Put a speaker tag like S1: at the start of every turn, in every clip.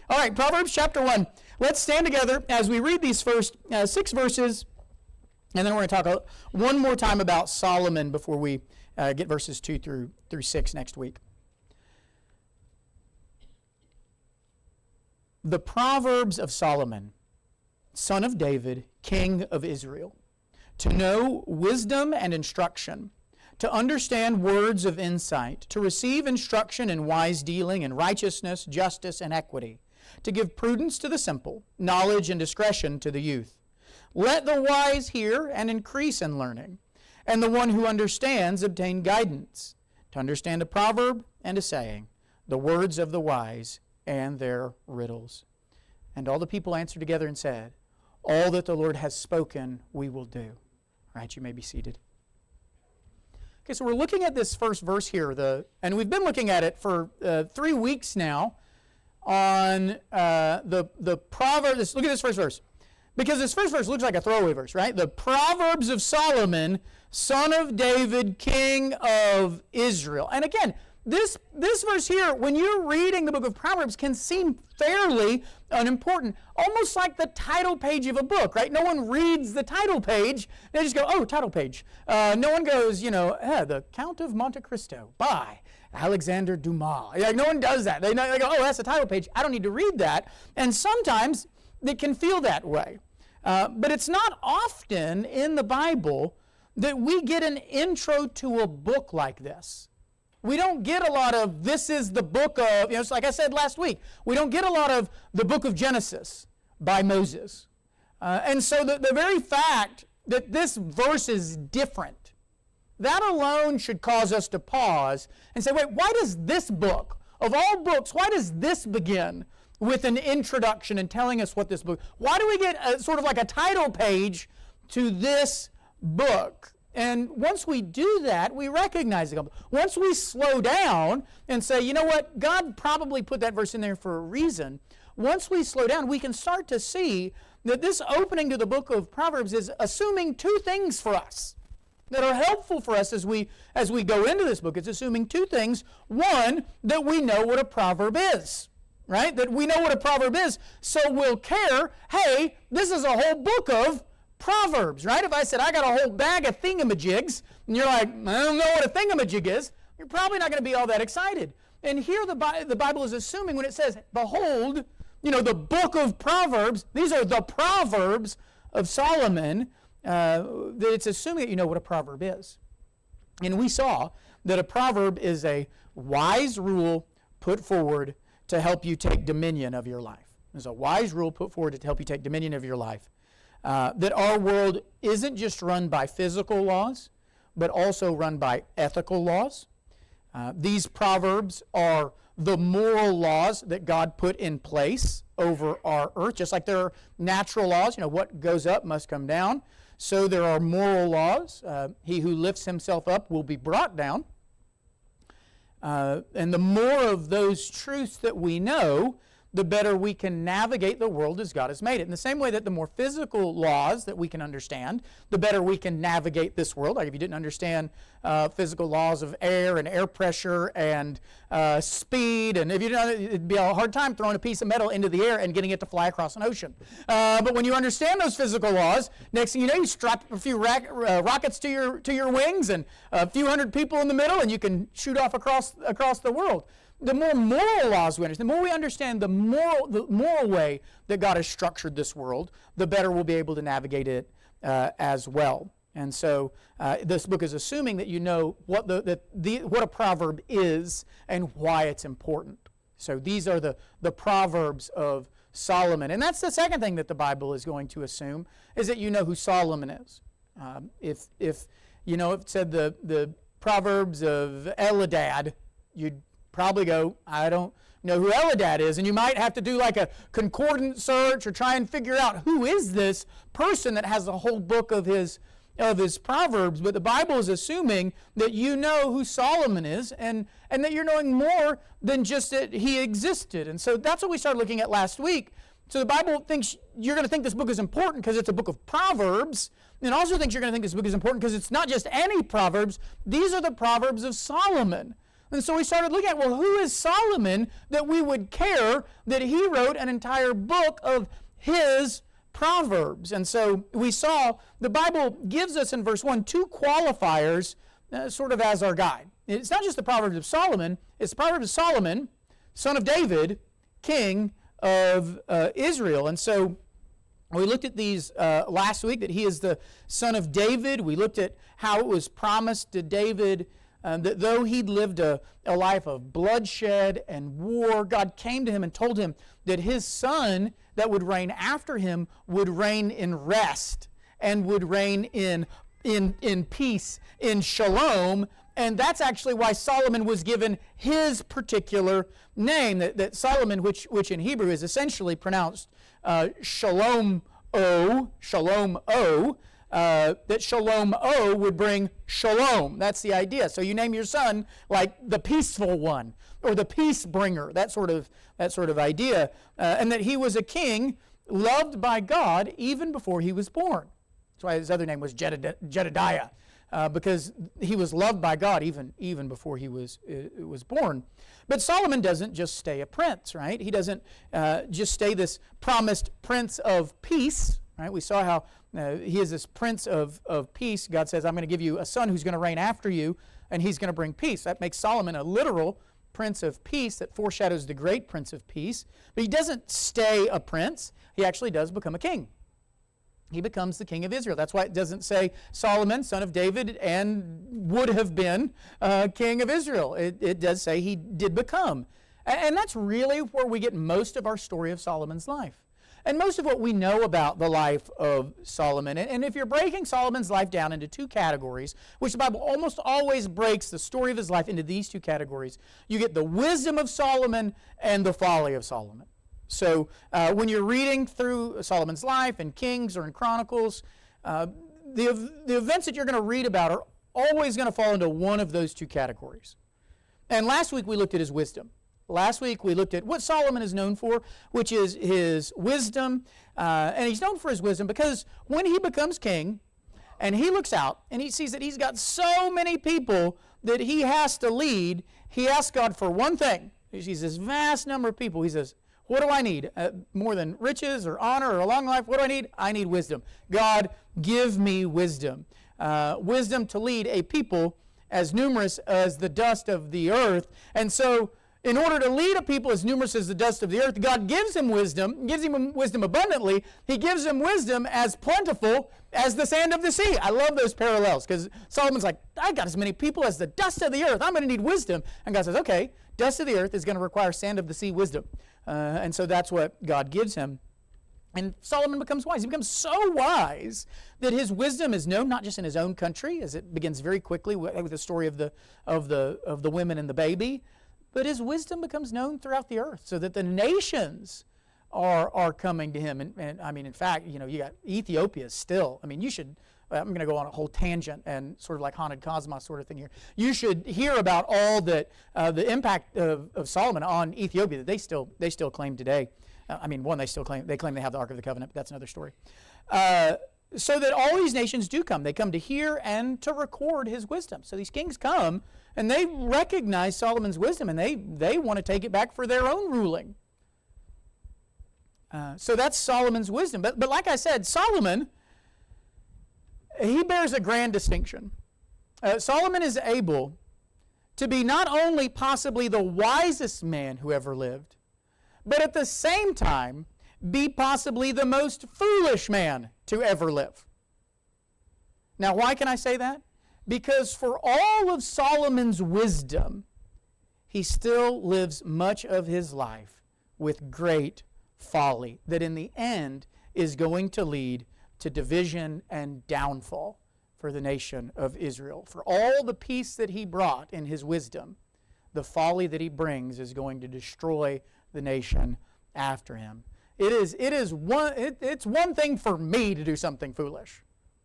S1: All right, Proverbs chapter 1. Let's stand together as we read these first 6 verses, and then we're going to talk one more time about Solomon before we get verses 2 through 6 next week. The Proverbs of Solomon, son of David, king of Israel, to know wisdom and instruction, to understand words of insight, to receive instruction in wise dealing and righteousness, justice, and equity, to give prudence to the simple, knowledge and discretion to the youth. Let the wise hear and increase in learning, and the one who understands obtain guidance, to understand a proverb and a saying, the words of the wise and their riddles. And all the people answered together and said, all that the Lord has spoken we will do. All right, you may be seated. Okay, so we're looking at this first verse here, and we've been looking at it for 3 weeks now on the Proverbs. Look at this first verse. Because this first verse looks like a throwaway verse, right? The Proverbs of Solomon, son of David, king of Israel. And again, this verse here, when you're reading the book of Proverbs, can seem fairly unimportant, almost like the title page of a book, right? No one reads the title page. They just go, oh, title page. No one goes, The Count of Monte Cristo by Alexander Dumas. Like, no one does that. They go, oh, that's the title page. I don't need to read that. And sometimes it can feel that way. But it's not often in the Bible that we get an intro to a book like this. We don't get a lot of, this is the book of, it's like I said last week, we don't get a lot of the book of Genesis by Moses. And so the very fact that this verse is different, that alone should cause us to pause and say, wait, why does this book, of all books, why does this begin with an introduction and telling us what this book, why do we get sort of like a title page to this book? And once we do that, we recognize it. Once we slow down and say, you know what, God probably put that verse in there for a reason. Once we slow down, we can start to see that this opening to the book of Proverbs is assuming 2 things for us that are helpful for us as we go into this book. It's assuming 2 things. One, that we know what a proverb is. Right? That we know what a proverb is, so we'll care, hey, this is a whole book of Proverbs, right? If I said, I got a whole bag of thingamajigs, and you're like, I don't know what a thingamajig is, you're probably not going to be all that excited. And here the Bible is assuming when it says, behold, the book of Proverbs, these are the Proverbs of Solomon, that it's assuming that you know what a proverb is. And we saw that a proverb is a wise rule put forward to help you take dominion of your life. There's a wise rule put forward to help you take dominion of your life. That our world isn't just run by physical laws, but also run by ethical laws. These proverbs are the moral laws that God put in place over our earth, just like there are natural laws. What goes up must come down. So there are moral laws. He who lifts himself up will be brought down. And the more of those truths that we know, the better we can navigate the world as God has made it. In the same way that the more physical laws that we can understand, the better we can navigate this world. Like if you didn't understand physical laws of air and air pressure and speed, and if you didn't, it'd be a hard time throwing a piece of metal into the air and getting it to fly across an ocean. But when you understand those physical laws, next thing you know, you strap a few rockets to your wings and a few hundred people in the middle, and you can shoot off across the world. The more moral laws we understand, the more we understand the moral way that God has structured this world, the better we'll be able to navigate it as well. And so this book is assuming that you know what what a proverb is and why it's important. So these are the Proverbs of Solomon. And that's the second thing that the Bible is going to assume, is that you know who Solomon is. If it said the Proverbs of Eldad, you'd probably go, I don't know who Eldad is, and you might have to do like a concordant search or try and figure out who is this person that has a whole book of his Proverbs. But the Bible is assuming that you know who Solomon is, and that you're knowing more than just that he existed. And so that's what we started looking at last week. So the Bible thinks you're going to think this book is important because it's a book of Proverbs, and also thinks you're going to think this book is important because it's not just any Proverbs. These are the Proverbs of Solomon. And so we started looking at, well, who is Solomon that we would care that he wrote an entire book of his Proverbs? And so we saw the Bible gives us in verse 1 two qualifiers sort of as our guide. It's not just the Proverbs of Solomon, it's the Proverbs of Solomon, son of David, king of Israel. And so we looked at these last week, that he is the son of David. We looked at how it was promised to David that though he'd lived a life of bloodshed and war, God came to him and told him that his son that would reign after him would reign in rest and would reign in peace, in shalom. And that's actually why Solomon was given his particular name, that Solomon, which in Hebrew is essentially pronounced Shalom-O, that Shalom-O would bring shalom. That's the idea. So you name your son like the peaceful one or the peace bringer, that sort of idea. And that he was a king loved by God even before he was born. That's why his other name was Jedediah, because he was loved by God even before he was born. But Solomon doesn't just stay a prince, right? He doesn't just stay this promised prince of peace, right? We saw how he is this prince of peace. God says, I'm going to give you a son who's going to reign after you, and he's going to bring peace. That makes Solomon a literal prince of peace that foreshadows the great prince of peace. But he doesn't stay a prince. He actually does become a king. He becomes the king of Israel. That's why it doesn't say Solomon, son of David, and would have been king of Israel. It does say he did become. And that's really where we get most of our story of Solomon's life. And most of what we know about the life of Solomon. And if you're breaking Solomon's life down into two categories, which the Bible almost always breaks the story of his life into these two categories, you get the wisdom of Solomon and the folly of Solomon. So when you're reading through Solomon's life in Kings or in Chronicles, the events that you're going to read about are always going to fall into one of those two categories. And last week we looked at his wisdom. Last week we looked at what Solomon is known for, which is his wisdom. And he's known for his wisdom because when he becomes king and he looks out and he sees that he's got so many people that he has to lead, he asks God for one thing. He sees this vast number of people. He says, what do I need? More than riches or honor or a long life? What do I need? I need wisdom. God, give me wisdom. Wisdom to lead a people as numerous as the dust of the earth. And so, in order to lead a people as numerous as the dust of the earth, God gives him wisdom abundantly. He gives him wisdom as plentiful as the sand of the sea. I love those parallels because Solomon's like, I got as many people as the dust of the earth. I'm going to need wisdom. And God says, okay, dust of the earth is going to require sand of the sea wisdom. And so that's what God gives him. And Solomon becomes wise. He becomes so wise that his wisdom is known not just in his own country, as it begins very quickly with the story of the women and the baby, but his wisdom becomes known throughout the earth, so that the nations are coming to him. And I mean, in fact, you got Ethiopia still. I mean, you should. I'm going to go on a whole tangent and sort of like haunted cosmos sort of thing here. You should hear about all that the impact of Solomon on Ethiopia that they still claim today. They claim they have the Ark of the Covenant, but that's another story. So that all these nations do come. They come to hear and to record his wisdom. So these kings come and they recognize Solomon's wisdom and they want to take it back for their own ruling. So that's Solomon's wisdom. But like I said, Solomon, he bears a grand distinction. Solomon is able to be not only possibly the wisest man who ever lived, but at the same time be possibly the most foolish man to ever live. Now, why can I say that? Because for all of Solomon's wisdom, he still lives much of his life with great folly that in the end is going to lead to division and downfall for the nation of Israel. For all the peace that he brought in his wisdom, the folly that he brings is going to destroy the nation after him. It's one thing for me to do something foolish.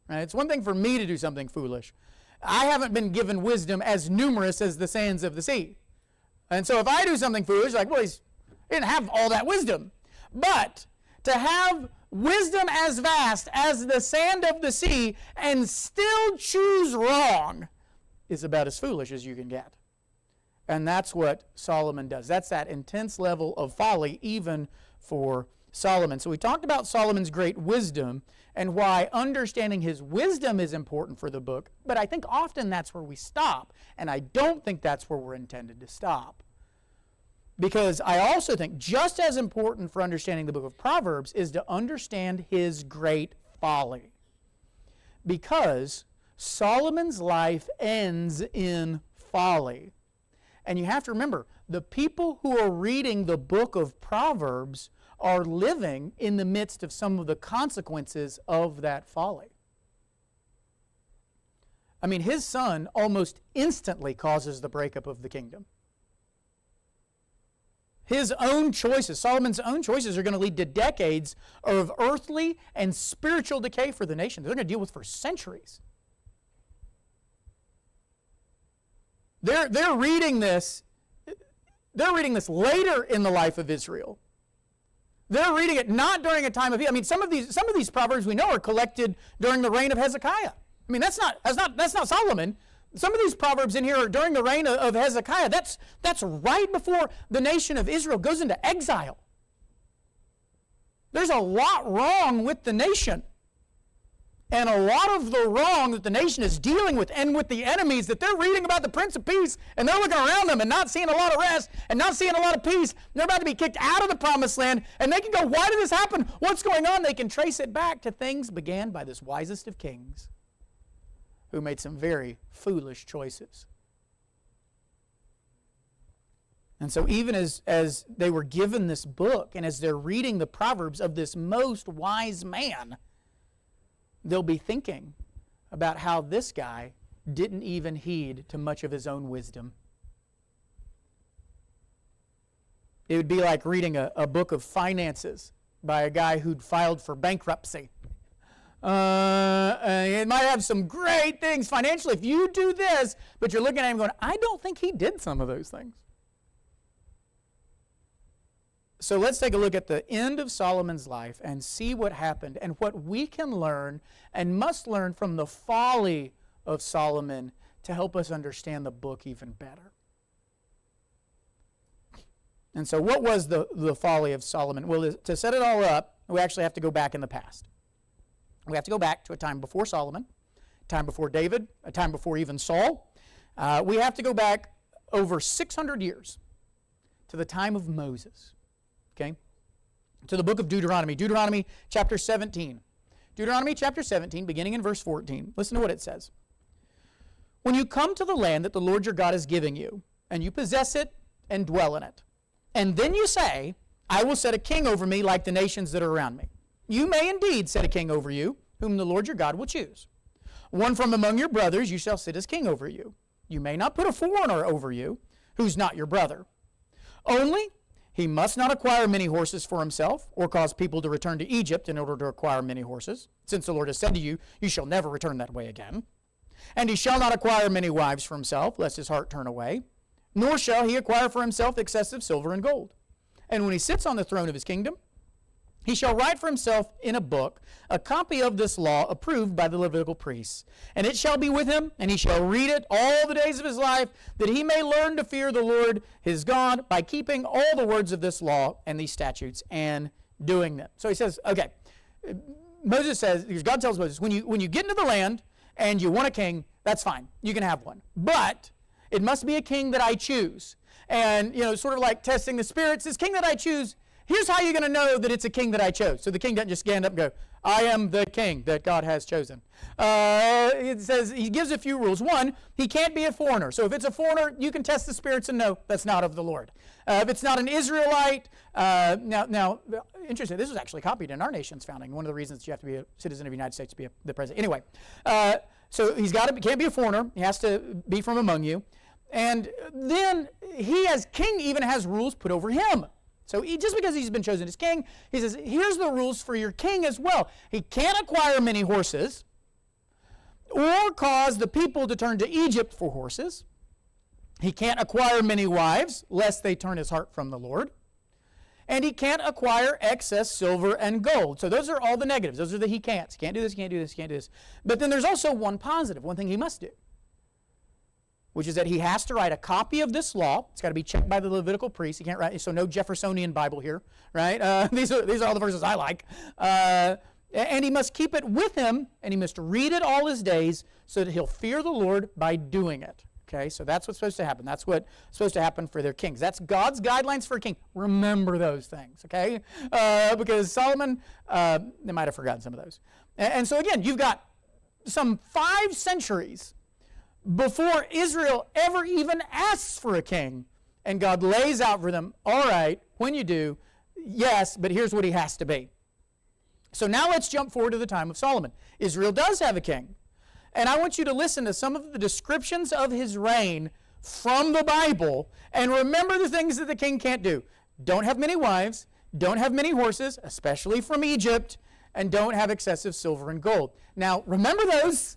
S1: Right? It's one thing for me to do something foolish. I haven't been given wisdom as numerous as the sands of the sea. And so if I do something foolish, like, well, he didn't have all that wisdom. But to have wisdom as vast as the sand of the sea and still choose wrong is about as foolish as you can get. And that's what Solomon does. That's that intense level of folly even for Solomon. So we talked about Solomon's great wisdom and why understanding his wisdom is important for the book, but I think often that's where we stop, and I don't think that's where we're intended to stop. Because I also think just as important for understanding the book of Proverbs is to understand his great folly. Because Solomon's life ends in folly. And you have to remember, the people who are reading the book of Proverbs are living in the midst of some of the consequences of that folly. I mean, his son almost instantly causes the breakup of the kingdom. His own choices, Solomon's own choices, are going to lead to decades of earthly and spiritual decay for the nation. They're going to deal with for centuries. They're reading this later in the life of Israel. They're reading it not during a time of peace. I mean, some of these proverbs we know are collected during the reign of Hezekiah. I mean, that's not Solomon. Some of these proverbs in here are during the reign of Hezekiah. That's right before the nation of Israel goes into exile. There's a lot wrong with the nation. And a lot of the wrong that the nation is dealing with and with the enemies that they're reading about the Prince of Peace and they're looking around them and not seeing a lot of rest and not seeing a lot of peace. They're about to be kicked out of the promised land and they can go, why did this happen? What's going on? They can trace it back to things began by this wisest of kings who made some very foolish choices. And so even as they were given this book and as they're reading the Proverbs of this most wise man, they'll be thinking about how this guy didn't even heed to much of his own wisdom. It would be like reading a book of finances by a guy who'd filed for bankruptcy. It might have some great things financially if you do this, but you're looking at him going, I don't think he did some of those things. So let's take a look at the end of Solomon's life and see what happened and what we can learn and must learn from the folly of Solomon to help us understand the book even better. And so what was the folly of Solomon? Well, to set it all up, we actually have to go back in the past. We have to go back to a time before Solomon, a time before David, a time before even Saul. We have to go back over 600 years to the time of Moses. Okay? To the book of Deuteronomy. Deuteronomy chapter 17. Deuteronomy chapter 17, beginning in verse 14. Listen to what it says. When you come to the land that the Lord your God is giving you, and you possess it and dwell in it, and then you say, I will set a king over me like the nations that are around me. You may indeed set a king over you, whom the Lord your God will choose. One from among your brothers you shall sit as king over you. You may not put a foreigner over you, who's not your brother. Only he must not acquire many horses for himself, or cause people to return to Egypt in order to acquire many horses, since the Lord has said to you, you shall never return that way again. And he shall not acquire many wives for himself, lest his heart turn away, nor shall he acquire for himself excessive silver and gold. And when he sits on the throne of his kingdom, he shall write for himself in a book a copy of this law approved by the Levitical priests. And it shall be with him, and he shall read it all the days of his life, that he may learn to fear the Lord his God by keeping all the words of this law and these statutes and doing them. So he says, okay, Moses says, because God tells Moses, when you get into the land and you want a king, that's fine. You can have one. But it must be a king that I choose. And, sort of like testing the spirits, this king that I choose, here's how you're going to know that it's a king that I chose. So the king doesn't just stand up and go, I am the king that God has chosen. It says, he gives a few rules. One, he can't be a foreigner. So if it's a foreigner, you can test the spirits and know that's not of the Lord. If it's not an Israelite, now, interesting, this was actually copied in our nation's founding. One of the reasons you have to be a citizen of the United States to be the president. Anyway, so can't be a foreigner. He has to be from among you. And then he as king even has rules put over him. So just because he's been chosen as king, he says, here's the rules for your king as well. He can't acquire many horses or cause the people to turn to Egypt for horses. He can't acquire many wives, lest they turn his heart from the Lord. And he can't acquire excess silver and gold. So those are all the negatives. Those are the he can'ts. He can't do this, he can't do this, he can't do this. But then there's also one positive, one thing he must do. which is that he has to write a copy of this law. It's got to be checked by the Levitical priest. He can't write, so no Jeffersonian Bible here, right? These are all the verses I like. And he must keep it with him, and he must read it all his days so that he'll fear the Lord by doing it. Okay, so that's what's supposed to happen. That's what's supposed to happen for their kings. That's God's guidelines for a king. Remember those things, okay? Because Solomon, they might have forgotten some of those. And so again, you've got some 5 centuries before Israel ever even asks for a king, and God lays out for them, all right, when you do, yes, but here's what he has to be. So now let's jump forward to the time of Solomon. Israel does have a king. And I want you to listen to some of the descriptions of his reign from the Bible, and remember the things that the king can't do. Don't have many wives, don't have many horses, especially from Egypt, and don't have excessive silver and gold. Now, remember those,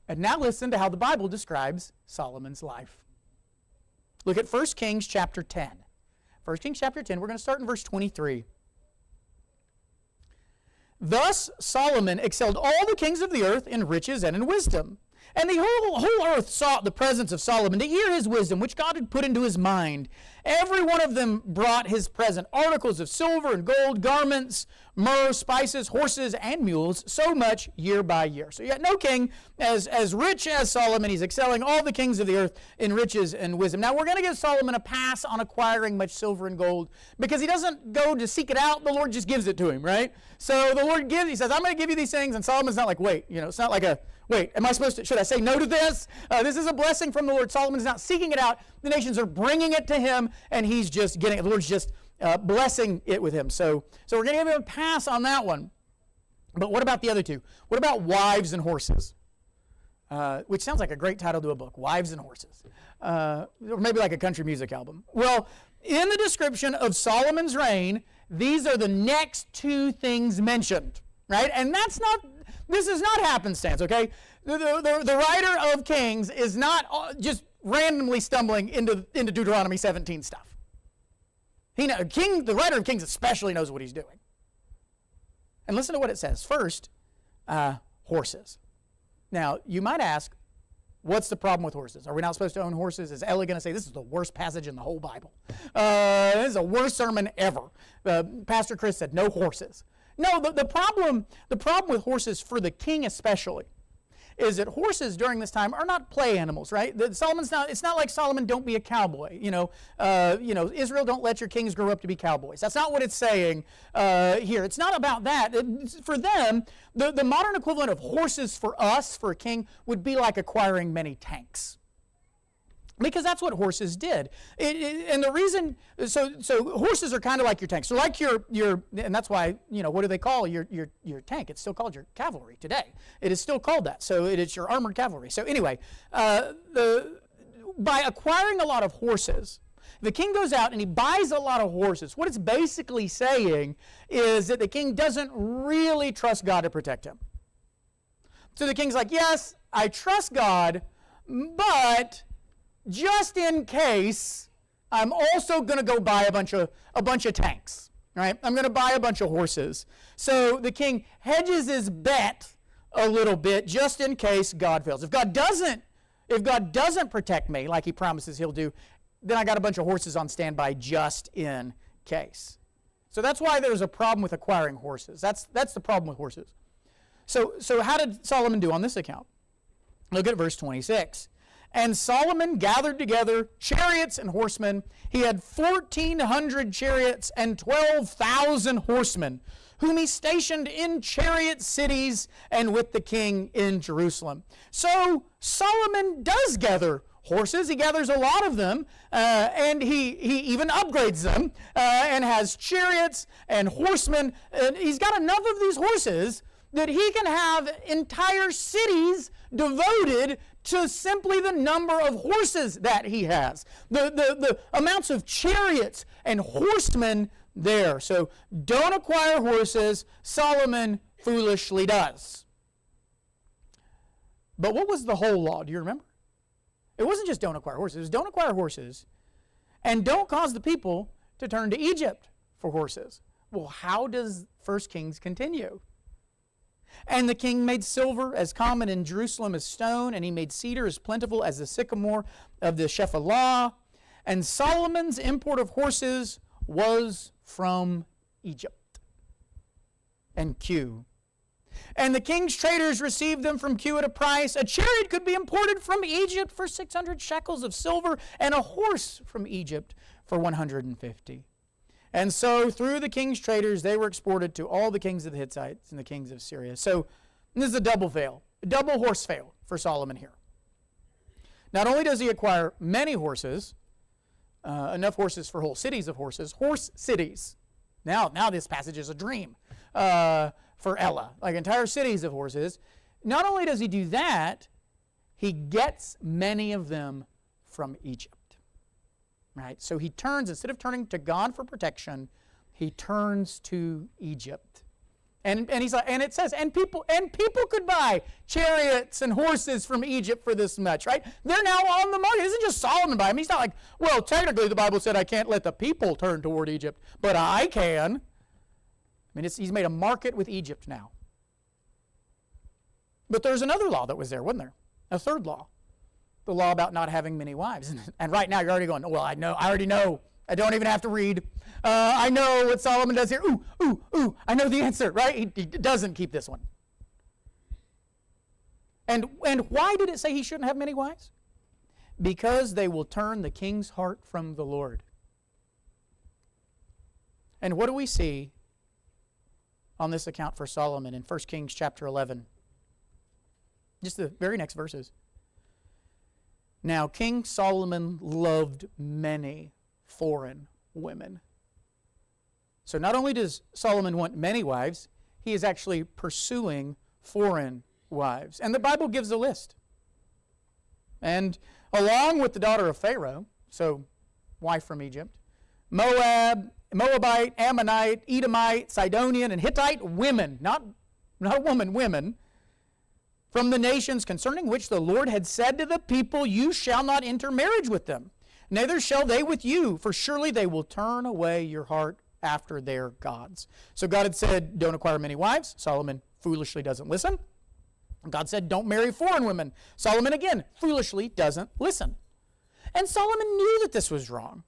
S1: and now listen to how the Bible describes Solomon's life. Look at 1 Kings chapter 10. 1 Kings chapter 10, we're going to start in verse 23. Thus Solomon excelled all the kings of the earth in riches and in wisdom. And the whole earth sought the presence of Solomon to hear his wisdom, which God had put into his mind. Every one of them brought his present, articles of silver and gold, garments, myrrh, spices, horses, and mules, so much year by year. So you got no king as rich as Solomon. He's excelling all the kings of the earth in riches and wisdom. Now we're going to give Solomon a pass on acquiring much silver and gold because he doesn't go to seek it out. The Lord just gives it to him, right? So the Lord gives, he says, I'm going to give you these things, and Solomon's not like, wait, it's not like a, wait, am I supposed to, should I say no to this? This is a blessing from the Lord. Solomon is not seeking it out. The nations are bringing it to him, and he's just getting it. The Lord's just blessing it with him. So we're going to give him a pass on that one. But what about the other two? What about wives and horses? Which sounds like a great title to a book, Wives and Horses. Or maybe like a country music album. Well, in the description of Solomon's reign, these are the next 2 things mentioned, right? And this is not happenstance, okay? The writer of Kings is not just randomly stumbling into Deuteronomy 17 stuff. The writer of Kings especially knows what he's doing. And listen to what it says. First, horses. Now, you might ask, what's the problem with horses? Are we not supposed to own horses? Is Ellie going to say, this is the worst passage in the whole Bible? This is the worst sermon ever. Pastor Chris said, no horses. No, the problem with horses, for the king especially, is that horses during this time are not play animals, right? It's not like Solomon, don't be a cowboy. Israel, don't let your kings grow up to be cowboys. That's not what it's saying here. It's not about that. For them, the modern equivalent of horses for us, for a king, would be like acquiring many tanks. Because that's what horses did. And the reason, so horses are kind of like your tanks. So like your, and that's why, what do they call your tank? It's still called your cavalry today. It is still called that. So it is your armored cavalry. So anyway, by acquiring a lot of horses, the king goes out and he buys a lot of horses. What it's basically saying is that the king doesn't really trust God to protect him. So the king's like, yes, I trust God, but just in case, I'm also going to go buy a bunch of tanks, right? I'm going to buy a bunch of horses. So the king hedges his bet a little bit just in case God fails. If God doesn't protect me like he promises he'll do, then I got a bunch of horses on standby just in case. So that's why there's a problem with acquiring horses. That's the problem with horses. So how did Solomon do on this account? Look at verse 26. And Solomon gathered together chariots and horsemen. He had 1,400 chariots and 12,000 horsemen, whom he stationed in chariot cities and with the king in Jerusalem. So Solomon does gather horses. He gathers a lot of them, and he even upgrades them and has chariots and horsemen. And he's got enough of these horses that he can have entire cities devoted to simply the number of horses that he has. The amounts of chariots and horsemen there. So don't acquire horses. Solomon foolishly does. But what was the whole law? Do you remember? It wasn't just don't acquire horses. It was don't acquire horses and don't cause the people to turn to Egypt for horses. Well, how does 1 Kings continue? And the king made silver as common in Jerusalem as stone, and he made cedar as plentiful as the sycamore of the Shephelah. And Solomon's import of horses was from Egypt. And Q. And the king's traders received them from Q at a price. A chariot could be imported from Egypt for 600 shekels of silver, and a horse from Egypt for 150. And so through the king's traders, they were exported to all the kings of the Hittites and the kings of Syria. So this is a double fail, a double horse fail for Solomon here. Not only does he acquire many horses, enough horses for whole cities of horses, horse cities. Now this passage is a dream for Ella, like entire cities of horses. Not only does he do that, he gets many of them from Egypt. Right? So he turns, instead of turning to God for protection, he turns to Egypt. And he's like, and it says, and people could buy chariots and horses from Egypt for this much, right? They're now on the market. It isn't just Solomon buying them. He's not like, well, technically the Bible said I can't let the people turn toward Egypt, but I can. I mean, he's made a market with Egypt now. But there's another law that was there, wasn't there? A third law. The law about not having many wives. And right now you're already going, well, I already know. I don't even have to read. I know what Solomon does here. Ooh, I know the answer, right? He doesn't keep this one. And why did it say he shouldn't have many wives? Because they will turn the king's heart from the Lord. And what do we see on this account for Solomon in 1 Kings chapter 11? Just the very next verses. Now, King Solomon loved many foreign women. So not only does Solomon want many wives, he is actually pursuing foreign wives. And the Bible gives a list. And along with the daughter of Pharaoh, so wife from Egypt, Moabite, Ammonite, Edomite, Sidonian, and Hittite women, not a woman, women, from the nations concerning which the Lord had said to the people, you shall not enter marriage with them, neither shall they with you, for surely they will turn away your heart after their gods. So God had said, don't acquire many wives. Solomon foolishly doesn't listen. God said, don't marry foreign women. Solomon again foolishly doesn't listen. And Solomon knew that this was wrong.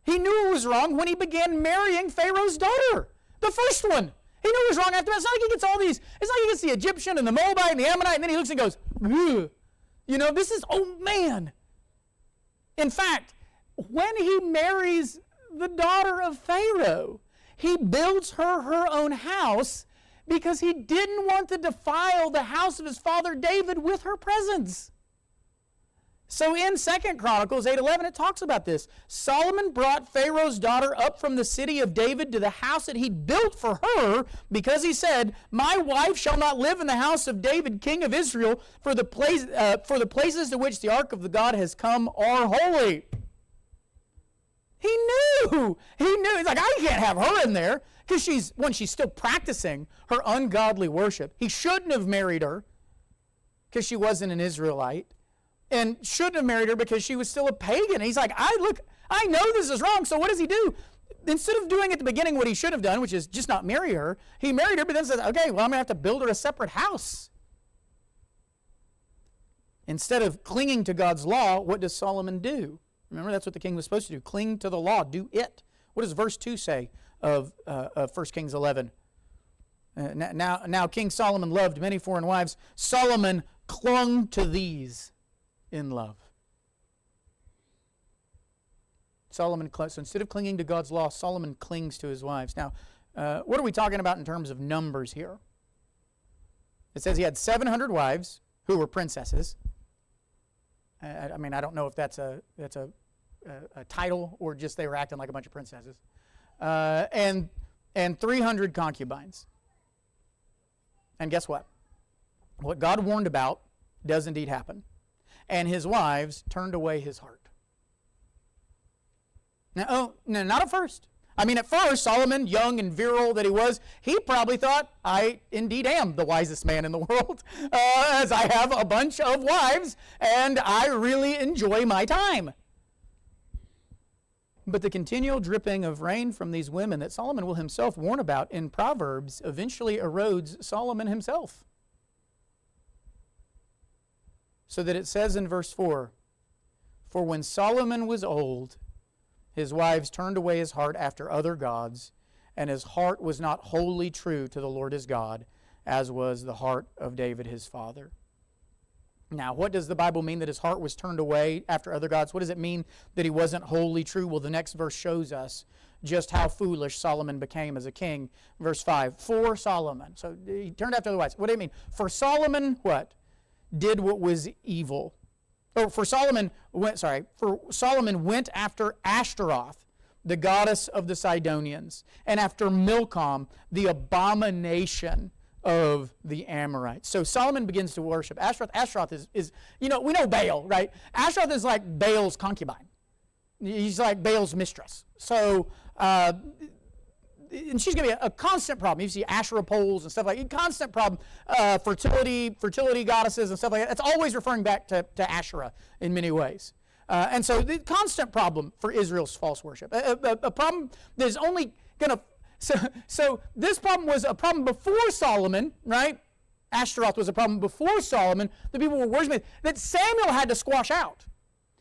S1: He knew it was wrong when he began marrying Pharaoh's daughter, the first one. He knew it was wrong after that. It's not like he gets all these, it's like he gets the Egyptian and the Moabite and the Ammonite, and then he looks and goes, ugh. You know, this is, oh man. In fact, when he marries the daughter of Pharaoh, he builds her own house because he didn't want to defile the house of his father David with her presence. So in 2 Chronicles 8:11, it talks about this. Solomon brought Pharaoh's daughter up from the city of David to the house that he'd built for her, because he said, my wife shall not live in the house of David, king of Israel, for the places to which the ark of the God has come are holy. He knew. He's like, I can't have her in there, because she's still practicing her ungodly worship. He shouldn't have married her because she wasn't an Israelite, and shouldn't have married her because she was still a pagan. He's like, I know this is wrong, so what does he do? Instead of doing at the beginning what he should have done, which is just not marry her, he married her, but then says, okay, well, I'm going to have to build her a separate house. Instead of clinging to God's law, what does Solomon do? Remember, that's what the king was supposed to do. Cling to the law. Do it. What does verse 2 say of 1 Kings 11? Now King Solomon loved many foreign wives. Solomon clung to these in love. So instead of clinging to God's law, Solomon clings to his wives. Now, what are we talking about in terms of numbers here? It says he had 700 wives who were princesses. I mean, I don't know if that's a title or just they were acting like a bunch of princesses. And 300 concubines. And guess what? What God warned about does indeed happen. And his wives turned away his heart. Now, no, not at first. I mean, at first, Solomon, young and virile that he was, he probably thought, I indeed am the wisest man in the world, as I have a bunch of wives, and I really enjoy my time. But the continual dripping of rain from these women that Solomon will himself warn about in Proverbs eventually erodes Solomon himself. So that it says in verse 4, "For when Solomon was old, his wives turned away his heart after other gods, and his heart was not wholly true to the Lord his God, as was the heart of David his father." Now, what does the Bible mean that his heart was turned away after other gods? What does it mean that he wasn't wholly true? Well, the next verse shows us just how foolish Solomon became as a king. Verse 5, "For Solomon." So he turned after other wives. What do you mean? "For Solomon," what? "Did what was evil." For Solomon went after Ashtaroth, the goddess of the Sidonians, and after Milcom, the abomination of the Amorites. So Solomon begins to worship Ashtaroth. Ashtaroth is we know Baal, right? Ashtaroth is like Baal's concubine. He's like Baal's mistress. So, and she's going to be a constant problem. You see Asherah poles and stuff like that. Constant problem. Fertility goddesses and stuff like that. It's always referring back to Asherah in many ways. And so the constant problem for Israel's false worship. A problem that is only going to... So this problem was a problem before Solomon, right? Ashtaroth was a problem before Solomon. The people were worshiping that Samuel had to squash out.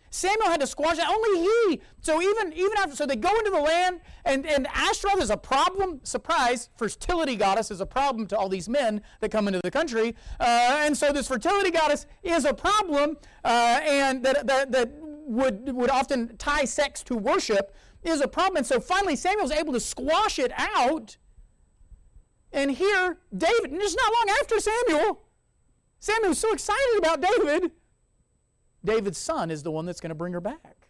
S1: Samuel had to squash it. Only he. So even after, so they go into the land, and Ashtaroth is a problem. Surprise, fertility goddess is a problem to all these men that come into the country. And so this fertility goddess is a problem, and that would often tie sex to worship is a problem. And so finally Samuel's able to squash it out. And here, David, and it's not long after Samuel's so excited about David. David's son is the one that's going to bring her back.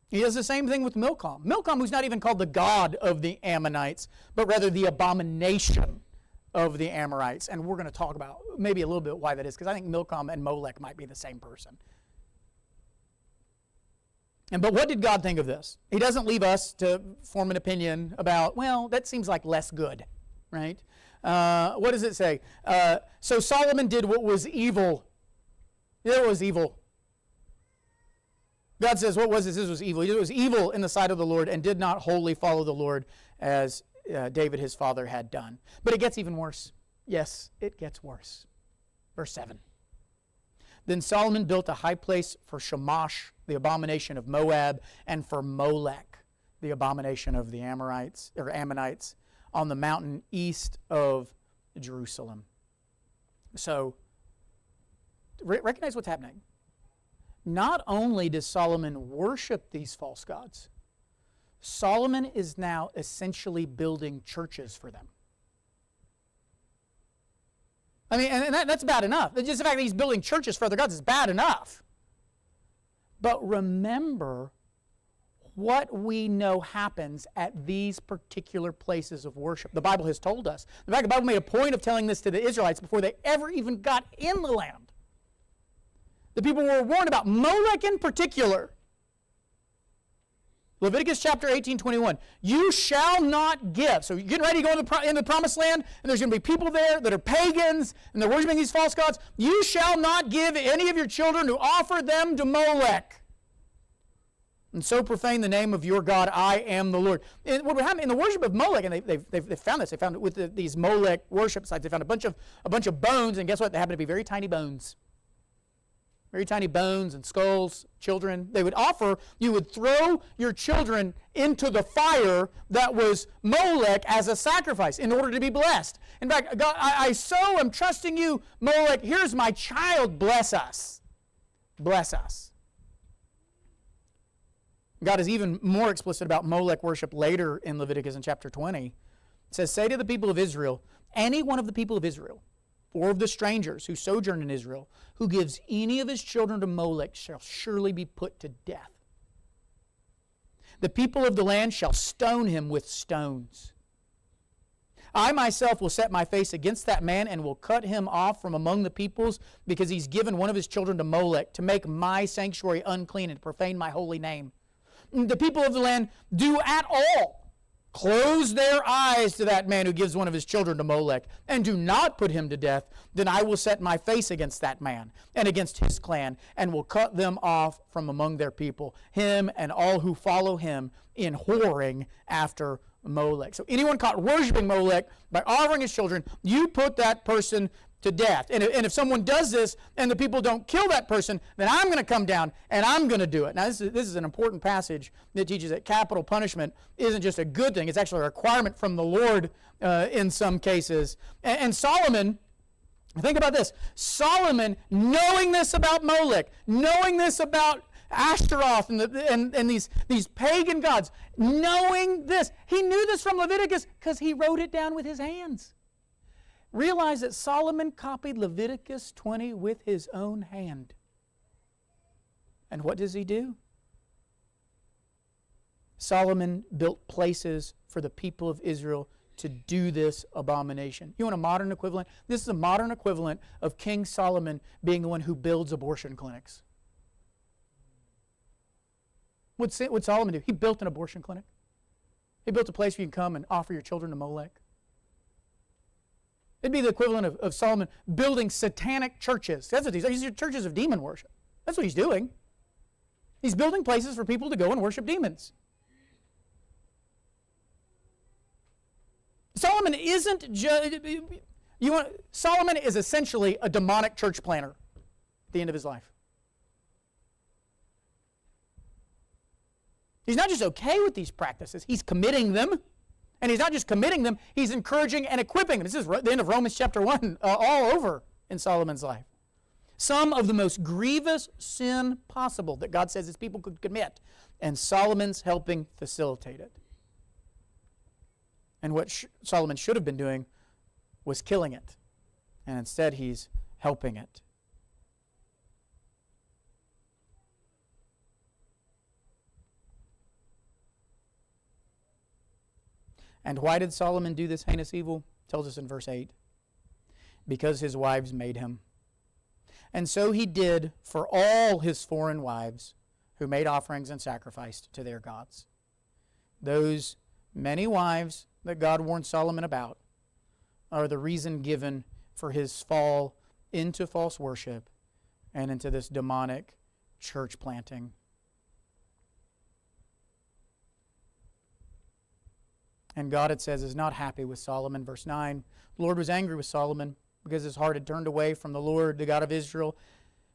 S1: He does the same thing with Milcom. Milcom, who's not even called the god of the Ammonites, but rather the abomination of the Amorites. And we're going to talk about maybe a little bit why that is, because I think Milcom and Molech might be the same person. But what did God think of this? He doesn't leave us to form an opinion about, well, that seems like less good, right? What does it say? So Solomon did what was evil. It was evil. God says, what was this? This was evil. It was evil in the sight of the Lord and did not wholly follow the Lord as David his father had done. But it gets even worse. Yes, it gets worse. Verse 7. Then Solomon built a high place for Shamash, the abomination of Moab, and for Molech, the abomination of the Ammonites, on the mountain east of Jerusalem. So, recognize what's happening. Not only does Solomon worship these false gods, Solomon is now essentially building churches for them. I mean, and that's bad enough. Just the fact that he's building churches for other gods is bad enough. But remember what we know happens at these particular places of worship. The Bible has told us. In fact, the Bible made a point of telling this to the Israelites before they ever even got in the land. The people were warned about Molech in particular. Leviticus chapter 18:21. You shall not give. So you're getting ready to go into the promised land, and there's going to be people there that are pagans, and they're worshiping these false gods. You shall not give any of your children to offer them to Molech, and so profane the name of your God. I am the Lord. And what would happen in the worship of Molech, and they've found this. They found it with these Molech worship sites. They found a bunch of bones, and guess what? They happen to be very tiny bones. Very tiny bones and skulls, children. They would offer, you would throw your children into the fire that was Molech as a sacrifice in order to be blessed. In fact, God, I so am trusting you, Molech. Here's my child. Bless us. Bless us. God is even more explicit about Molech worship later in Leviticus in chapter 20. It says, say to the people of Israel, any one of the people of Israel, or of the strangers who sojourn in Israel, who gives any of his children to Molech shall surely be put to death. The people of the land shall stone him with stones. I myself will set my face against that man and will cut him off from among the peoples because he's given one of his children to Molech to make my sanctuary unclean and profane my holy name. The people of the land do at all close their eyes to that man who gives one of his children to Molech, and do not put him to death, then I will set my face against that man and against his clan, and will cut them off from among their people, him and all who follow him in whoring after Molech. So anyone caught worshiping Molech by offering his children, you put that person to death. And if someone does this and the people don't kill that person, then I'm going to come down and I'm going to do it. Now this is an important passage that teaches that capital punishment isn't just a good thing. It's actually a requirement from the Lord in some cases. And Solomon, think about this. Solomon, knowing this about Molech, knowing this about Ashtaroth and these pagan gods, knowing this, he knew this from Leviticus because he wrote it down with his hands. Realize that Solomon copied Leviticus 20 with his own hand. And what does he do? Solomon built places for the people of Israel to do this abomination. You want a modern equivalent? This is a modern equivalent of King Solomon being the one who builds abortion clinics. What'd Solomon do? He built an abortion clinic. He built a place where you can come and offer your children to Molech. It'd be the equivalent of Solomon building satanic churches. That's what these are churches of demon worship. That's what he's doing. He's building places for people to go and worship demons. Solomon isn't just... Solomon is essentially a demonic church planner at the end of his life. He's not just okay with these practices, he's committing them. And he's not just committing them, he's encouraging and equipping them. This is the end of Romans chapter 1, all over in Solomon's life. Some of the most grievous sin possible that God says his people could commit, and Solomon's helping facilitate it. And what Solomon should have been doing was killing it, and instead he's helping it. And why did Solomon do this heinous evil? It tells us in verse 8. Because his wives made him. And so he did for all his foreign wives who made offerings and sacrificed to their gods. Those many wives that God warned Solomon about are the reason given for his fall into false worship and into this demonic church planting. And God, it says, is not happy with Solomon. Verse 9, the Lord was angry with Solomon because his heart had turned away from the Lord, the God of Israel,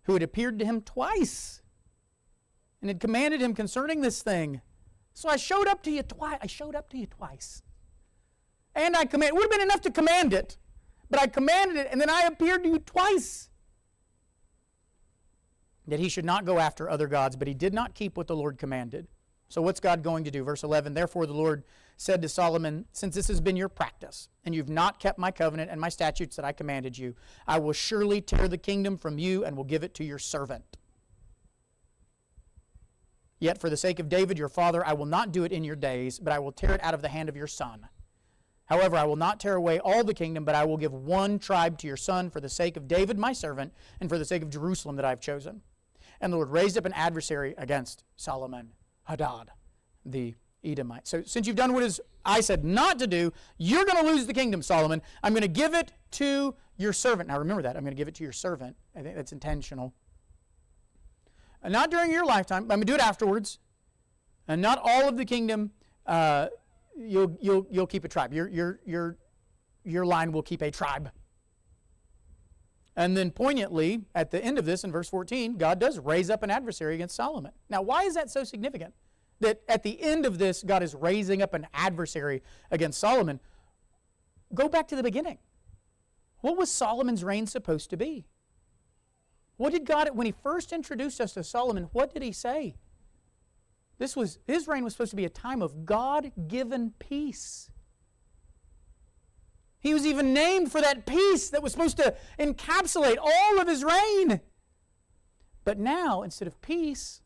S1: who had appeared to him twice and had commanded him concerning this thing. So I showed up to you twice. And I commanded. It would have been enough to command it, but I commanded it, and then I appeared to you twice. That he should not go after other gods, but he did not keep what the Lord commanded. So what's God going to do? Verse 11, therefore the Lord said to Solomon, since this has been your practice, and you've not kept my covenant and my statutes that I commanded you, I will surely tear the kingdom from you and will give it to your servant. Yet for the sake of David your father, I will not do it in your days, but I will tear it out of the hand of your son. However, I will not tear away all the kingdom, but I will give one tribe to your son for the sake of David my servant, and for the sake of Jerusalem that I have chosen. And the Lord raised up an adversary against Solomon, Hadad, the Edomite. So since you've done what I said not to do, you're going to lose the kingdom, Solomon. I'm going to give it to your servant. Now remember that. I'm going to give it to your servant. I think that's intentional. And not during your lifetime. I'm going to do it afterwards. And not all of the kingdom, you'll keep a tribe. Your line will keep a tribe. And then poignantly, at the end of this, in verse 14, God does raise up an adversary against Solomon. Now, why is that so significant? That at the end of this, God is raising up an adversary against Solomon. Go back to the beginning. What was Solomon's reign supposed to be? What did God, when he first introduced us to Solomon, what did he say? His reign was supposed to be a time of God-given peace. He was even named for that peace that was supposed to encapsulate all of his reign. But now, instead of peace,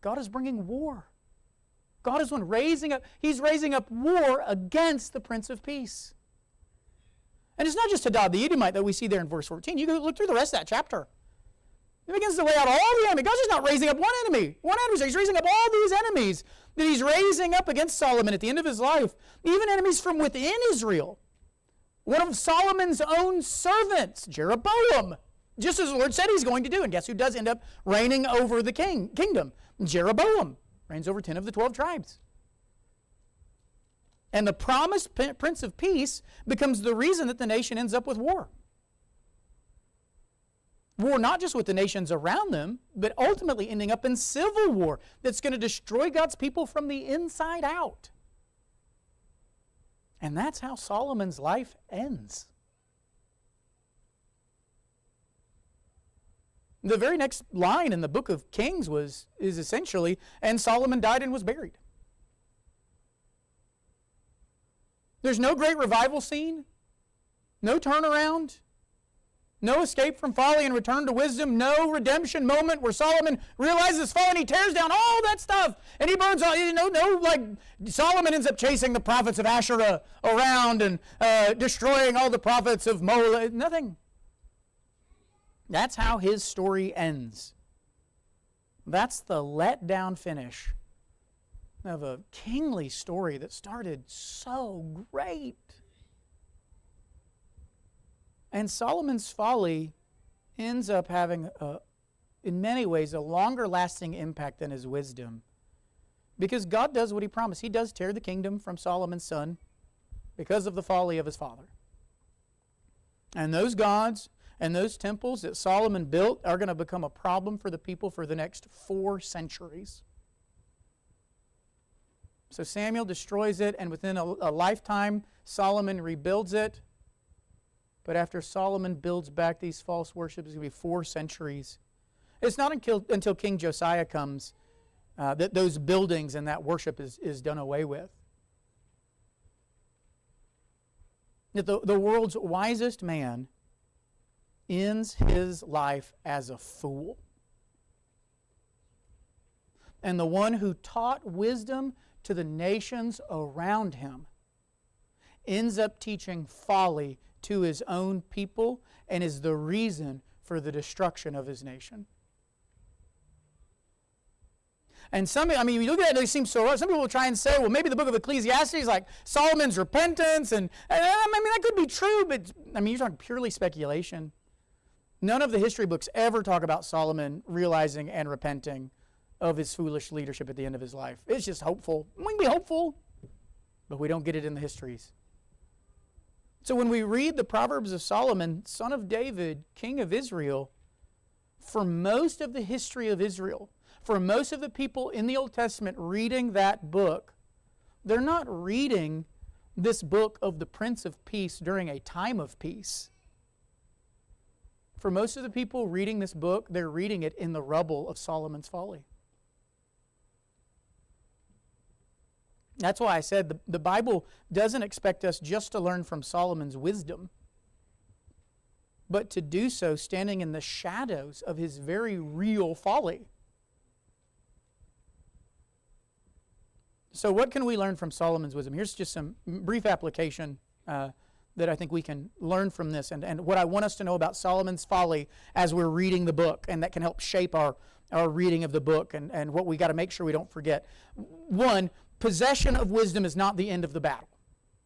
S1: God is bringing war. God is one raising up, he's raising up war against the Prince of Peace. And it's not just Hadad the Edomite that we see there in verse 14. You go look through the rest of that chapter. He begins to lay out all the enemies. God's just not raising up one enemy, one adversary. He's raising up all these enemies that he's raising up against Solomon at the end of his life, even enemies from within Israel. One of Solomon's own servants, Jeroboam, just as the Lord said he's going to do. And guess who does end up reigning over the kingdom? Jeroboam reigns over 10 of the 12 tribes. And the promised Prince of Peace becomes the reason that the nation ends up with war. War not just with the nations around them, but ultimately ending up in civil war that's going to destroy God's people from the inside out. And that's how Solomon's life ends. The very next line in the book of Kings is essentially, and Solomon died and was buried. There's no great revival scene, no turnaround, no escape from folly and return to wisdom, no redemption moment where Solomon realizes his folly and he tears down all that stuff and he burns all, like Solomon ends up chasing the prophets of Asherah around and destroying all the prophets of Molech. Nothing. That's how his story ends. That's the let-down finish of a kingly story that started so great. And Solomon's folly ends up having, in many ways, a longer-lasting impact than his wisdom. Because God does what he promised. He does tear the kingdom from Solomon's son because of the folly of his father. And those gods and those temples that Solomon built are going to become a problem for the people for the next 4 centuries. So Samuel destroys it, and within a lifetime, Solomon rebuilds it. But after Solomon builds back these false worships, it's going to be 4 centuries. It's not until King Josiah comes that those buildings and that worship is done away with. That the world's wisest man ends his life as a fool. And the one who taught wisdom to the nations around him ends up teaching folly to his own people and is the reason for the destruction of his nation. And you look at it, it seems so wrong. Some people will try and say, well, maybe the book of Ecclesiastes is like Solomon's repentance, and that could be true, but you're talking purely speculation. None of the history books ever talk about Solomon realizing and repenting of his foolish leadership at the end of his life. It's just hopeful. We can be hopeful, but we don't get it in the histories. So when we read the Proverbs of Solomon, son of David, king of Israel, for most of the history of Israel, for most of the people in the Old Testament reading that book, they're not reading this book of the Prince of Peace during a time of peace. For most of the people reading this book, they're reading it in the rubble of Solomon's folly. That's why I said the Bible doesn't expect us just to learn from Solomon's wisdom, but to do so standing in the shadows of his very real folly. So what can we learn from Solomon's wisdom? Here's just some brief application that I think we can learn from this and what I want us to know about Solomon's folly as we're reading the book, and that can help shape our reading of the book and what we got to make sure we don't forget. One, possession of wisdom is not the end of the battle.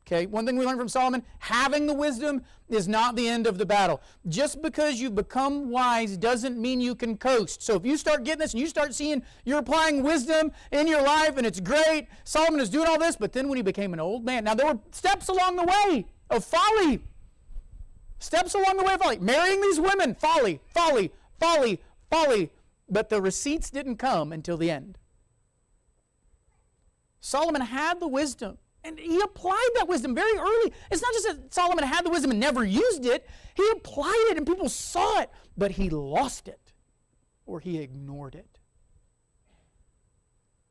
S1: Okay, one thing we learn from Solomon, having the wisdom is not the end of the battle. Just because you become wise doesn't mean you can coast. So if you start getting this and you start seeing you're applying wisdom in your life and it's great, Solomon is doing all this, but then when he became an old man, now there were steps along the way of folly. Steps along the way of folly. Marrying these women, folly, folly, folly, folly. But the receipts didn't come until the end. Solomon had the wisdom, and he applied that wisdom very early. It's not just that Solomon had the wisdom and never used it. He applied it, and people saw it, but he lost it, or he ignored it.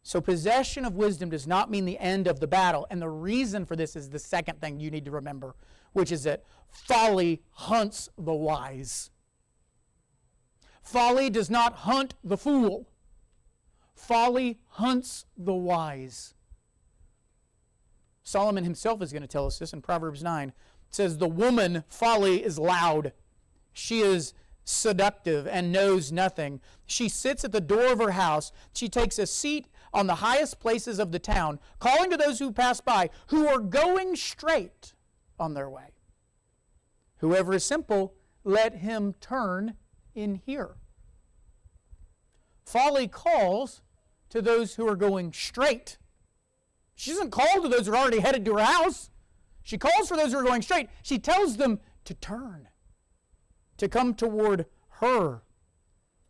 S1: So possession of wisdom does not mean the end of the battle, and the reason for this is the second thing you need to remember, which is that folly hunts the wise. Folly does not hunt the fool. Folly hunts the wise. Solomon himself is going to tell us this in Proverbs 9. It says, the woman, folly, is loud. She is seductive and knows nothing. She sits at the door of her house. She takes a seat on the highest places of the town, calling to those who pass by, who are going straight on their way. Whoever is simple, let him turn in here. Folly calls to those who are going straight. She doesn't call to those who are already headed to her house. She calls for those who are going straight. She tells them to turn, to come toward her.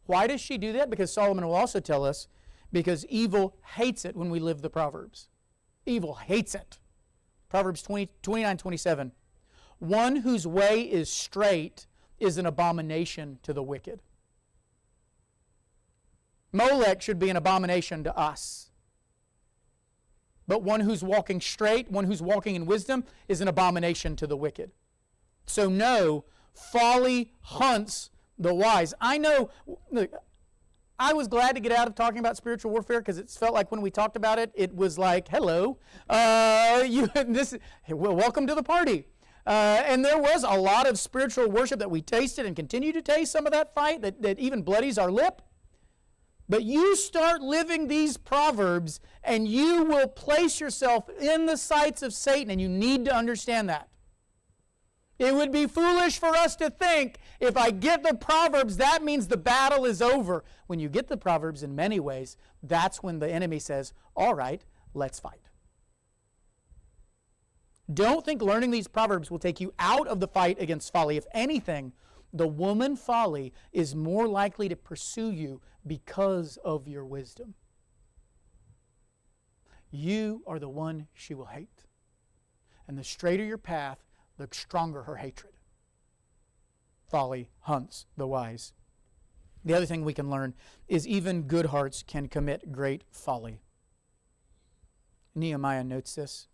S1: Why does she do that? Because Solomon will also tell us, because evil hates it when we live the Proverbs. Evil hates it. Proverbs 29:27. One whose way is straight is an abomination to the wicked. Molech should be an abomination to us. But one who's walking straight, one who's walking in wisdom, is an abomination to the wicked. So no, folly hunts the wise. I know, look, I was glad to get out of talking about spiritual warfare because it felt like when we talked about it, it was like, hello, welcome to the party. And there was a lot of spiritual worship that we tasted and continue to taste some of that fight that even bloodies our lip. But you start living these proverbs and you will place yourself in the sights of Satan, and you need to understand that. It would be foolish for us to think, if I get the Proverbs, that means the battle is over. When you get the Proverbs, in many ways, that's when the enemy says, all right, let's fight. Don't think learning these Proverbs will take you out of the fight against folly. If anything, the woman folly is more likely to pursue you because of your wisdom. You are the one she will hate. And the straighter your path, the stronger her hatred. Folly hunts the wise. The other thing we can learn is even good hearts can commit great folly. Nehemiah notes this.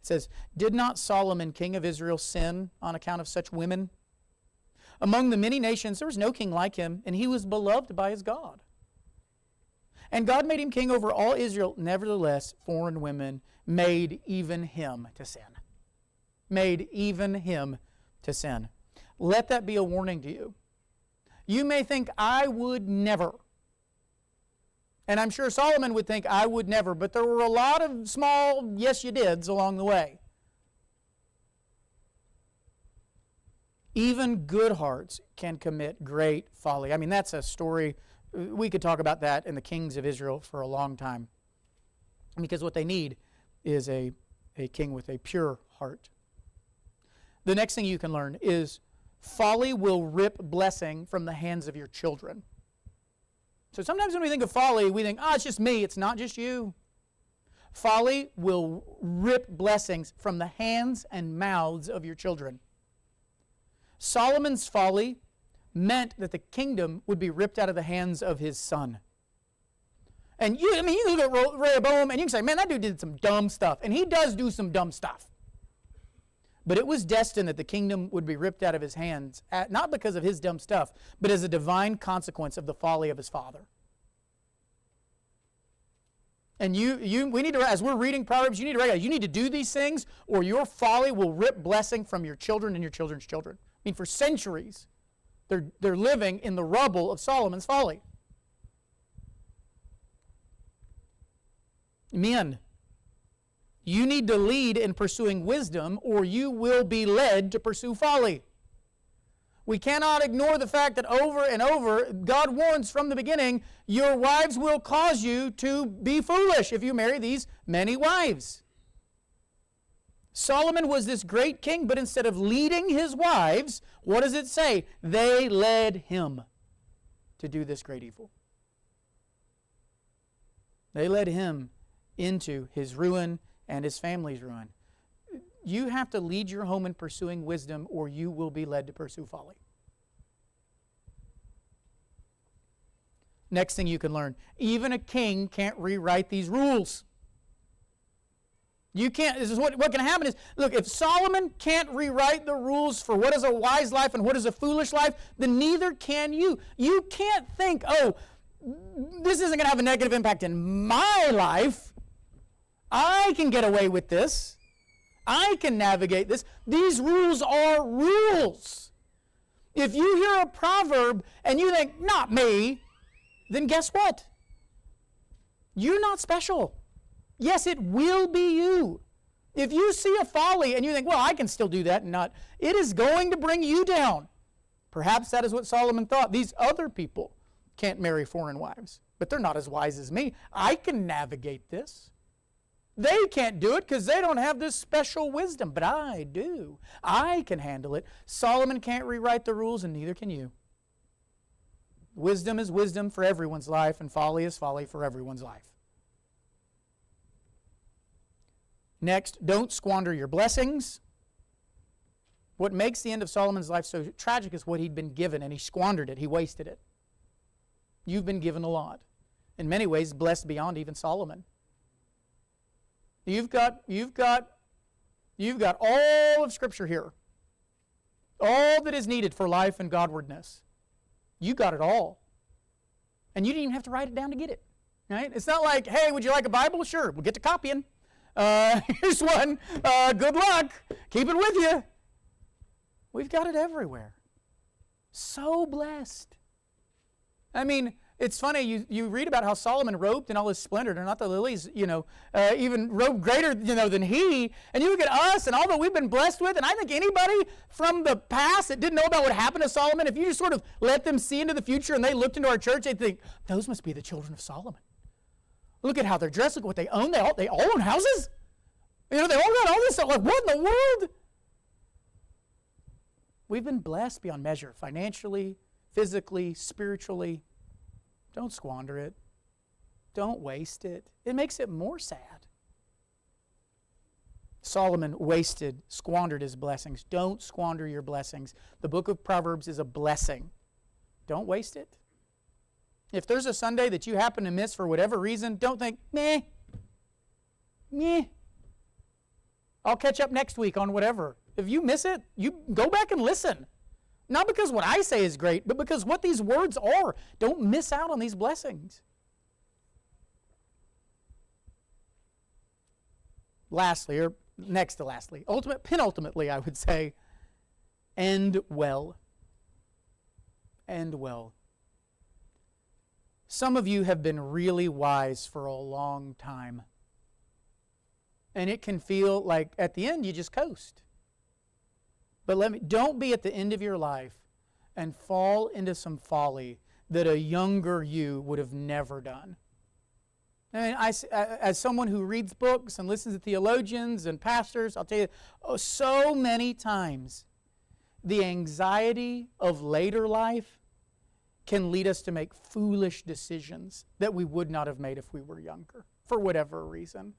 S1: It says, "Did not Solomon, king of Israel, sin on account of such women? Among the many nations there was no king like him, and he was beloved by his God. And God made him king over all Israel. Nevertheless, foreign women made even him to sin." Made even him to sin. Let that be a warning to you. You may think, I would never. And I'm sure Solomon would think, I would never. But there were a lot of small yes you dids along the way. Even good hearts can commit great folly. I mean, that's a story. We could talk about that in the kings of Israel for a long time. Because what they need is a king with a pure heart. The next thing you can learn is folly will rip blessing from the hands of your children. So sometimes when we think of folly, we think, it's just me. It's not just you. Folly will rip blessings from the hands and mouths of your children. Solomon's folly meant that the kingdom would be ripped out of the hands of his son. And you look at Rehoboam and you can say, man, that dude did some dumb stuff. And he does do some dumb stuff. But it was destined that the kingdom would be ripped out of his hands, not because of his dumb stuff, but as a divine consequence of the folly of his father. And we need to, as we're reading Proverbs, you need to recognize, you need to do these things, or your folly will rip blessing from your children and your children's children. I mean, for centuries, they're living in the rubble of Solomon's folly. Men, you need to lead in pursuing wisdom, or you will be led to pursue folly. We cannot ignore the fact that over and over, God warns from the beginning, your wives will cause you to be foolish if you marry these many wives. Solomon was this great king, but instead of leading his wives, what does it say? They led him to do this great evil. They led him into his ruin and his family's ruin. You have to lead your home in pursuing wisdom, or you will be led to pursue folly. Next thing you can learn, even a king can't rewrite these rules. You can't. This is what can happen is, look, if Solomon can't rewrite the rules for what is a wise life and what is a foolish life, then neither can you. You can't think, this isn't going to have a negative impact in my life. I can get away with this. I can navigate this. These rules are rules. If you hear a proverb and you think, not me, then guess what? You're not special. Yes, it will be you. If you see a folly and you think, well, I can still do that and not, it is going to bring you down. Perhaps that is what Solomon thought. These other people can't marry foreign wives, but they're not as wise as me. I can navigate this. They can't do it because they don't have this special wisdom, but I do. I can handle it. Solomon can't rewrite the rules, and neither can you. Wisdom is wisdom for everyone's life, and folly is folly for everyone's life. Next, don't squander your blessings. What makes the end of Solomon's life so tragic is what he'd been given, and he squandered it. He wasted it. You've been given a lot. In many ways, blessed beyond even Solomon. You've got all of Scripture here. All that is needed for life and Godwardness. You got it all. And you didn't even have to write it down to get it. Right? It's not like, hey, would you like a Bible? Sure, we'll get to copying. Here's one. Good luck. Keep it with you. We've got it everywhere. So blessed. I mean, it's funny, you read about how Solomon robed in all his splendor. They're not the lilies, even robed greater, than he. And you look at us and all that we've been blessed with, and I think anybody from the past that didn't know about what happened to Solomon, if you just sort of let them see into the future and they looked into our church, they'd think, those must be the children of Solomon. Look at how they're dressed, look what they own. They all own houses. They all got all this stuff. Like, what in the world? We've been blessed beyond measure, financially, physically, spiritually. Don't squander it. Don't waste it. It makes it more sad. Solomon squandered his blessings. Don't squander your blessings. The book of Proverbs is a blessing. Don't waste it. If there's a Sunday that you happen to miss for whatever reason, don't think, meh. I'll catch up next week on whatever. If you miss it, you go back and listen. Not because what I say is great, but because what these words are. Don't miss out on these blessings. Lastly, or next to lastly, penultimately, I would say, end well. End well. Some of you have been really wise for a long time. And it can feel like at the end you just coast. But don't be at the end of your life and fall into some folly that a younger you would have never done. I mean, as someone who reads books and listens to theologians and pastors, I'll tell you, so many times the anxiety of later life can lead us to make foolish decisions that we would not have made if we were younger, for whatever reason.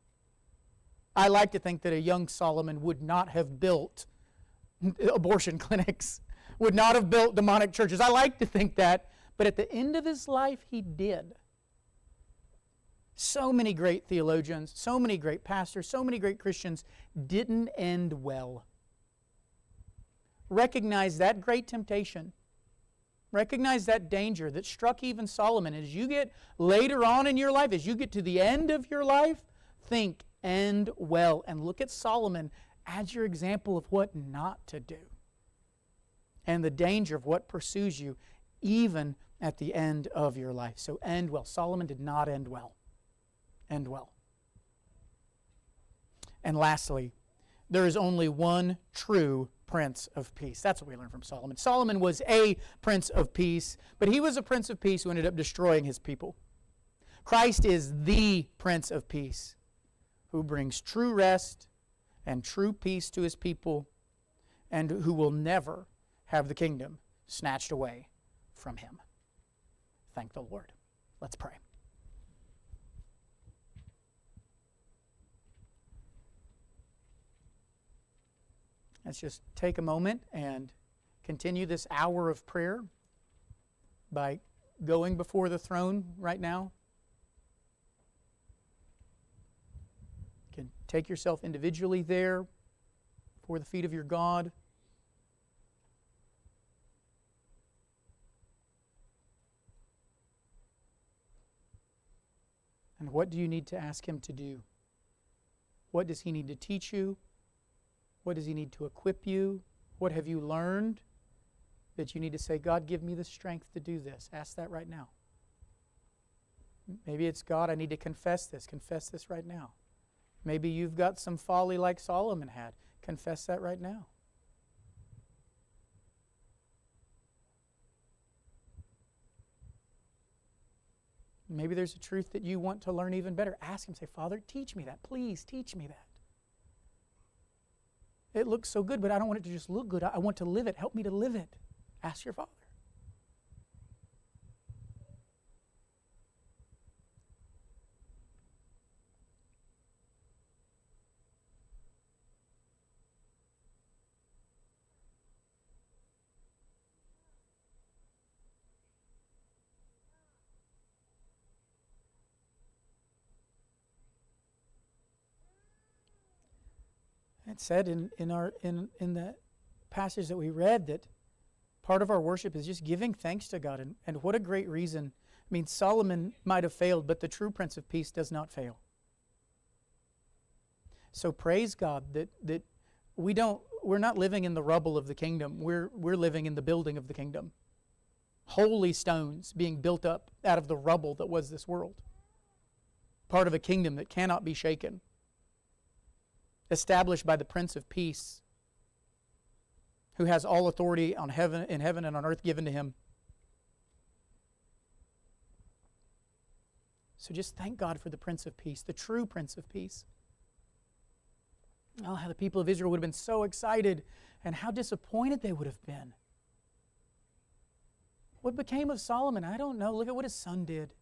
S1: I like to think that a young Solomon would not have built abortion clinics, would not have built demonic churches. I like to think that, but at the end of his life, he did. So many great theologians, so many great pastors, so many great Christians didn't end well. Recognize that great temptation. Recognize that danger that struck even Solomon. As you get later on in your life, as you get to the end of your life, think, end well. And look at Solomon as your example of what not to do. And the danger of what pursues you even at the end of your life. So end well. Solomon did not end well. End well. And lastly, there is only one true Prince of Peace. That's what we learn from Solomon. Solomon was a Prince of Peace, but he was a Prince of Peace who ended up destroying his people. Christ is the Prince of Peace who brings true rest and true peace to his people and who will never have the kingdom snatched away from him. Thank the Lord. Let's pray. Let's just take a moment and continue this hour of prayer by going before the throne right now. You can take yourself individually there before the feet of your God. And what do you need to ask Him to do? What does He need to teach you? What does He need to equip you? What have you learned? that you need to say, God, give me the strength to do this. Ask that right now. Maybe it's, God, I need to confess this. Confess this right now. Maybe you've got some folly like Solomon had. Confess that right now. Maybe there's a truth that you want to learn even better. Ask Him, say, Father, teach me that. Please teach me that. It looks so good, but I don't want it to just look good. I want to live it. Help me to live it. Ask your Father. It said in the passage that we read that part of our worship is just giving thanks to God. And what a great reason. I mean, Solomon might have failed, but the true Prince of Peace does not fail. So praise God that we're not living in the rubble of the kingdom. We're living in the building of the kingdom. Holy stones being built up out of the rubble that was this world. Part of a kingdom that cannot be shaken. Established by the Prince of Peace, who has all authority in heaven and on earth given to Him. So just thank God for the Prince of Peace, the true Prince of Peace. Oh, how the people of Israel would have been so excited, and how disappointed they would have been. What became of Solomon? I don't know. Look at what his son did.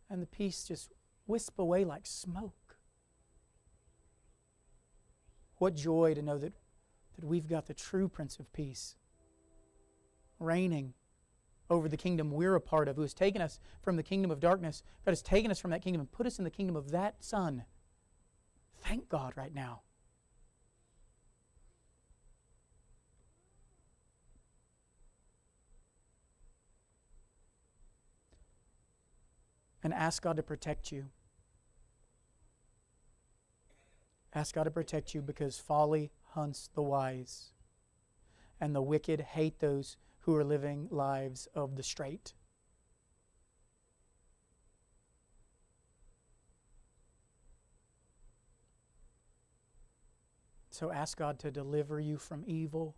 S1: And the peace just wisp away like smoke. What joy to know that we've got the true Prince of Peace reigning over the kingdom we're a part of, who has taken us from the kingdom of darkness. God has taken us from that kingdom and put us in the kingdom of that Son. Thank God right now. And ask God to protect you. Ask God to protect you, because folly hunts the wise, and the wicked hate those who are living lives of the straight. So ask God to deliver you from evil.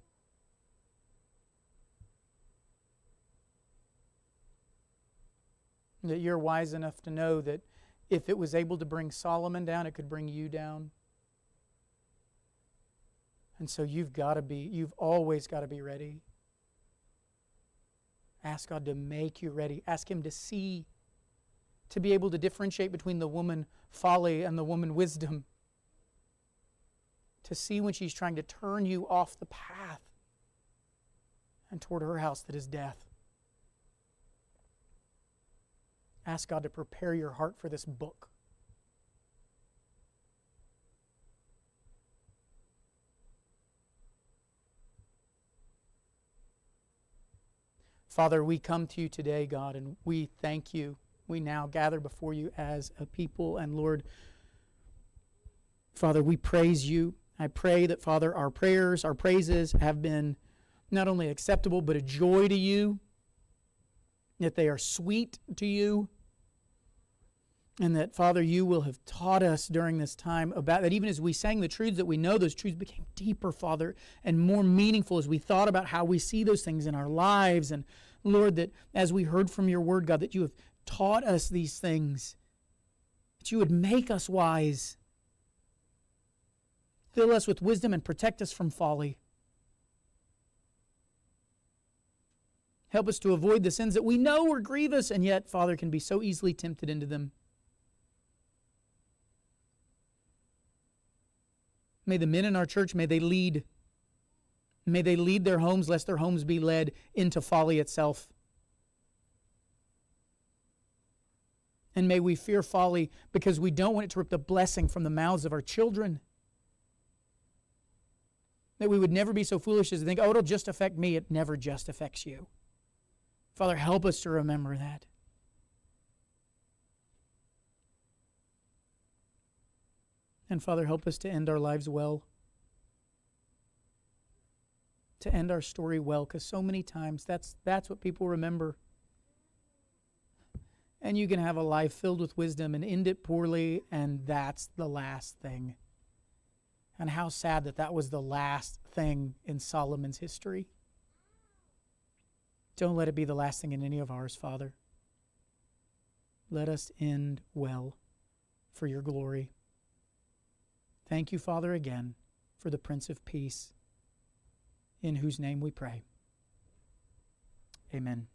S1: That you're wise enough to know that if it was able to bring Solomon down, it could bring you down. And so you've always got to be ready. Ask God to make you ready. Ask Him to see, to be able to differentiate between the woman folly and the woman wisdom. To see when she's trying to turn you off the path and toward her house that is death. Ask God to prepare your heart for this book. Father, we come to you today, God, and we thank you. We now gather before you as a people. And Lord, Father, we praise you. I pray that, Father, our prayers, our praises have been not only acceptable, but a joy to you, that they are sweet to you, and that, Father, you will have taught us during this time about that. Even as we sang the truths, that we know those truths became deeper, Father, and more meaningful as we thought about how we see those things in our lives. And Lord, that as we heard from your word, God, that you have taught us these things, that you would make us wise, fill us with wisdom, and protect us from folly. Help us to avoid the sins that we know are grievous, and yet, Father, can be so easily tempted into them. May the men in our church, may they lead their homes, lest their homes be led into folly itself. And may we fear folly because we don't want it to rip the blessing from the mouths of our children. That we would never be so foolish as to think, oh, it'll just affect me. It never just affects you. Father, help us to remember that. And Father, help us to end our lives well. to end our story well, because so many times that's what people remember. And you can have a life filled with wisdom and end it poorly, and that's the last thing. And how sad that that was the last thing in Solomon's history. Don't let it be the last thing in any of ours, Father. Let us end well for your glory. Thank you, Father, again for the Prince of Peace, in whose name we pray. Amen.